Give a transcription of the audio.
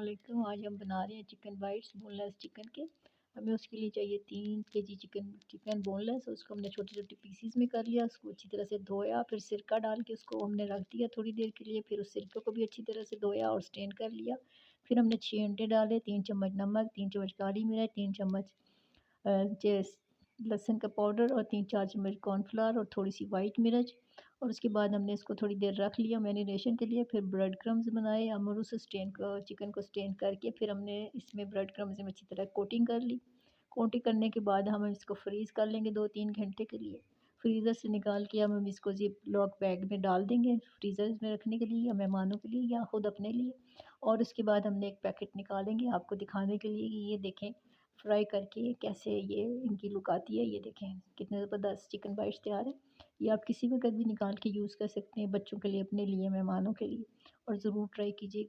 वालेकुम, आज हम बना रहे हैं चिकन बाइट्स बोनलेस चिकन के। हमें उसके लिए चाहिए 3 केजी चिकन चिकन बोनलेस। उसको हमने छोटे-छोटे पीसेस में कर लिया, उसको अच्छी तरह से धोया, फिर सिरका डाल के उसको हमने रख दिया थोड़ी देर के लिए। फिर उस सिरके को भी अच्छी तरह से धोया और स्ट्रेन कर लिया। फिर हमने 6 अंडे डाले, 3 चम्मच नमक, 3 चम्मच काली मिर्च, 3 चम्मच जैस लहसुन का पाउडर और 3-4 चम्मच कॉर्नफ्लोर और थोड़ी-सी वाइट मिर्च। और उसके बाद हमने इसको थोड़ी देर रख लिया मैरिनेशन के लिए। फिर ब्रेड क्रम्स बनाए हम और उस स्टेन को चिकन को स्टेन करके फिर हमने इसमें ब्रेड क्रम्स में अच्छी तरह कोटिंग कर ली। कोटिंग करने के बाद हम इसको फ्रीज़ कर लेंगे 2-3 घंटे के लिए। फ्रीज़र से निकाल के हम इसको ज़िप लॉक बैग में डाल देंगे फ्रीज़र में रखने के लिए या मेहमानों के लिए या खुद अपने लिए। और उसके बाद हमने एक पैकेट निकालेंगे आपको दिखाने के लिए कि ये देखें फ्राई करके कैसे ये इनकी लुक आती है। ये देखें कितने ज़बरदस्त चिकन बाइट्स तैयार है। ये आप किसी वक़्त भी निकाल के यूज़ कर सकते हैं, बच्चों के लिए, अपने लिए, मेहमानों के लिए। और ज़रूर ट्राई कीजिए।